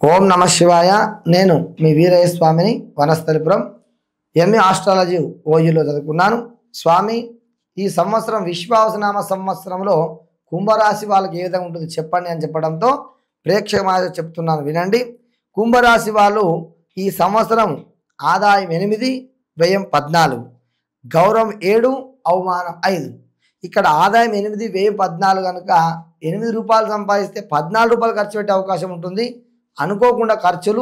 ఓం నమ శివాయ. నేను మీ వీరయ్య స్వామిని, వనస్థలిపురం. ఎంఏ ఆస్ట్రాలజీ ఓయూలో చదువుకున్నాను. స్వామి, ఈ సంవత్సరం విశ్వావసనామ సంవత్సరంలో కుంభరాశి వాళ్ళకి ఏ విధంగా ఉంటుంది చెప్పండి అని చెప్పడంతో ప్రేక్షక చెప్తున్నాను, వినండి. కుంభరాశి వాళ్ళు ఈ సంవత్సరం ఆదాయం 8, వ్యయం 14, గౌరవం 7, అవమానం 5. ఇక్కడ ఆదాయం 8, వ్యయం 14 కనుక 8 రూపాయలు సంపాదిస్తే 14 రూపాయలు ఖర్చు పెట్టే అవకాశం ఉంటుంది. అనుకోకుండా ఖర్చులు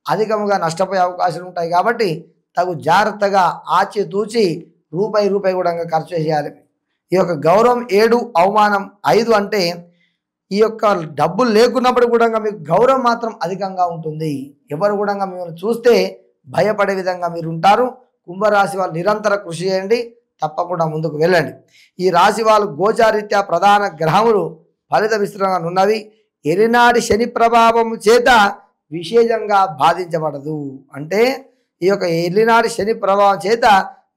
అధికంగా నష్టపోయే అవకాశాలు ఉంటాయి. కాబట్టి తగు జాగ్రత్తగా ఆచితూచి రూపాయి కూడా ఖర్చు చేయాలి. ఈ యొక్క గౌరవం 7, అవమానం 5 అంటే ఈ యొక్క డబ్బులు లేకున్నప్పుడు కూడా మీకు గౌరవం మాత్రం అధికంగా ఉంటుంది. ఎవరు కూడా మిమ్మల్ని చూస్తే భయపడే విధంగా మీరు ఉంటారు. కుంభరాశి వాళ్ళు నిరంతర కృషి చేయండి, తప్పకుండా ముందుకు వెళ్ళండి. ఈ రాశి వాళ్ళు గోచారీత్యా ప్రధాన గ్రహములు ఫలిత విస్తృతంగా ఉన్నవి. ఎరినాటి శని ప్రభావం చేత విశేషంగా బాధించబడదు. అంటే ఈ యొక్క ఎల్లినాటి శని ప్రభావం చేత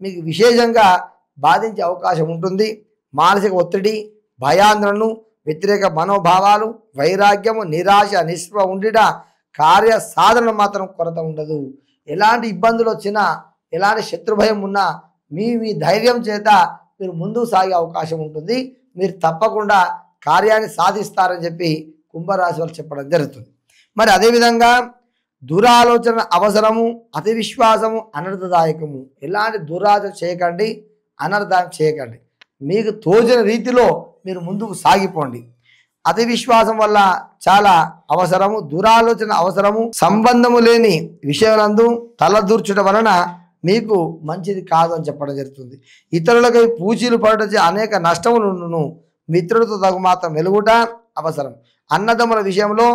మీకు విశేషంగా బాధించే అవకాశం ఉంటుంది. మానసిక ఒత్తిడి, భయాందోళనలు, వ్యతిరేక మనోభావాలు, వైరాగ్యము, నిరాశ, నిస్పృహ ఉండిట, కార్య సాధన మాత్రం కొరత ఉండదు. ఎలాంటి ఇబ్బందులు వచ్చినా, ఎలాంటి శత్రుభయం ఉన్నా మీ ధైర్యం చేత మీరు ముందుకు సాగే అవకాశం ఉంటుంది. మీరు తప్పకుండా కార్యాన్ని సాధిస్తారని చెప్పి కుంభరాశి వాళ్ళు చెప్పడం జరుగుతుంది. మరి అదేవిధంగా దురాలోచన అవసరము, అతి విశ్వాసము అనర్థదాయకము. ఎలాంటి దురాలోచన చేయకండి, అనర్థం చేయకండి. మీకు తోచిన రీతిలో మీరు ముందుకు సాగిపోండి. అతి విశ్వాసం వల్ల చాలా అవసరము, దురాలోచన అవసరము. సంబంధము లేని విషయాలందు తలదూర్చడం వలన మీకు మంచిది కాదు అని చెప్పడం జరుగుతుంది. ఇతరులకై పూచీలు పడటం అనేక నష్టములను. మిత్రులతో తగు మాత్రం వెలుగుట అవసరం. అన్నదమ్ముల విషయంలో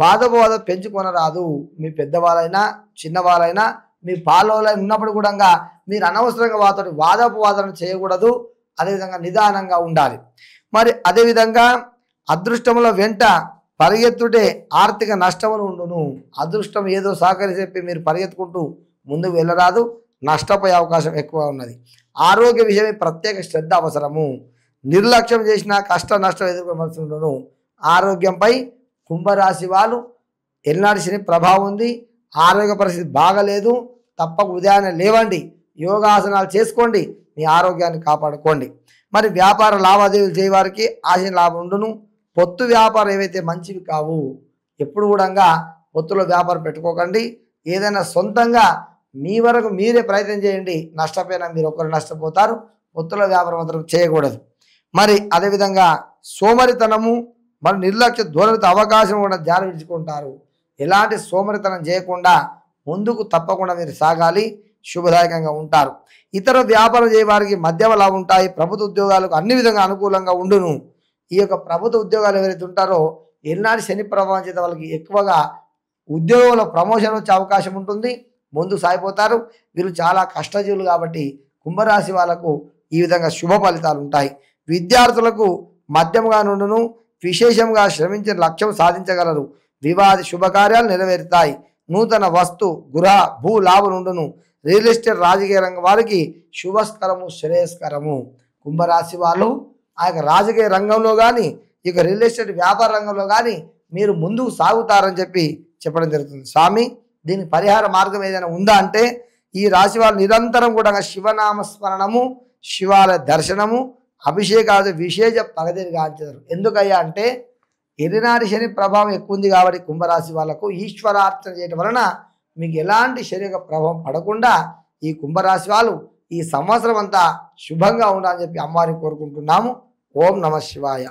వాదోపవాదం పెంచుకొనరాదు. మీ పెద్దవాళ్ళైనా చిన్నవాళ్ళైనా మీ పాలోలైనా ఉన్నప్పుడు కూడా మీరు అనవసరంగా వారితో వాదోపవాదాలను చేయకూడదు. అదేవిధంగా నిదానంగా ఉండాలి. మరి అదేవిధంగా అదృష్టముల వెంట పరిగెత్తుటే ఆర్థిక నష్టములు ఉండును. అదృష్టం ఏదో సహకరి చెప్పి మీరు పరిగెత్తుకుంటూ ముందుకు వెళ్ళరాదు, నష్టపోయే అవకాశం ఎక్కువ ఉన్నది. ఆరోగ్య విషయమే ప్రత్యేక శ్రద్ధ అవసరము. నిర్లక్ష్యం చేసిన కష్ట నష్టం ఎదుర్కోవాల్సి ఉండును. ఆరోగ్యంపై కుంభరాశి వాళ్ళు ఎల్నాటి శని ప్రభావం ఉంది. ఆరోగ్య పరిస్థితి బాగలేదు. తప్పక ఉదయాన్నే లేవండి, యోగాసనాలు చేసుకోండి, మీ ఆరోగ్యాన్ని కాపాడుకోండి. మరి వ్యాపార లావాదేవీలు చేయవారికి ఆశ లాభం ఉండును. పొత్తు వ్యాపారం ఏవైతే మంచివి కావు. ఎప్పుడు కూడా పొత్తులో వ్యాపారం పెట్టుకోకండి. ఏదైనా సొంతంగా మీ వరకు మీరే ప్రయత్నం చేయండి. నష్టపోయినా మీరు ఒకరు నష్టపోతారు. పొత్తుల వ్యాపారం మాత్రం చేయకూడదు. మరి అదేవిధంగా సోమరితనము, మరి నిర్లక్ష్య ధోరణితో అవకాశం కూడా జారి విడుచుకుంటారు. ఎలాంటి సోమరితనం చేయకుండా ముందుకు తప్పకుండా మీరు సాగాలి, శుభదాయకంగా ఉంటారు. ఇతర వ్యాపారం చేయవారికి మధ్యమ లాభం ఉంటాయి. ప్రభుత్వ ఉద్యోగాలకు అన్ని విధంగా అనుకూలంగా ఉండును. ఈ యొక్క ప్రభుత్వ ఉద్యోగాలు ఎవరైతే ఉంటారో ఎల్నాటి శని ప్రభావం చేత వాళ్ళకి ఎక్కువగా ఉద్యోగంలో ప్రమోషన్ వచ్చే అవకాశం ఉంటుంది. ముందు సాగిపోతారు. వీళ్ళు చాలా కష్టజీవులు కాబట్టి కుంభరాశి వాళ్ళకు ఈ విధంగా శుభ ఫలితాలు ఉంటాయి. విద్యార్థులకు మధ్యముగా నుండును. విశేషంగా శ్రమించిన లక్ష్యం సాధించగలరు. వివాది శుభకార్యాలు నెరవేరుతాయి. నూతన వస్తు, గృహ, భూ లాభం నుండును. రియల్ ఎస్టేట్, రాజకీయ రంగం వారికి శుభస్కరము, శ్రేయస్కరము. కుంభరాశి వాళ్ళు ఆ యొక్క రాజకీయ రంగంలో కానీ, ఇక రియల్ ఎస్టేట్ వ్యాపార రంగంలో కానీ మీరు ముందుకు సాగుతారని చెప్పి చెప్పడం జరుగుతుంది. స్వామి, దీని పరిహార మార్గం ఏదైనా ఉందా అంటే ఈ రాశి వాళ్ళు నిరంతరం కూడా శివనామస్మరణము, శివాలయ దర్శనము, అభిషేకాలు విశేష ప్రగతిని గాంచారు. ఎందుకయ్యా అంటే ఎరినాటి శని ప్రభావం ఎక్కువ ఉంది కాబట్టి కుంభరాశి వాళ్ళకు ఈశ్వరార్చన చేయడం వలన మీకు ఎలాంటి శరీర ప్రభావం పడకుండా ఈ కుంభరాశి వాళ్ళు ఈ సంవత్సరం అంతా శుభంగా ఉండాలని చెప్పి అమ్మవారిని కోరుకుంటున్నాము. ఓం నమ శివాయ.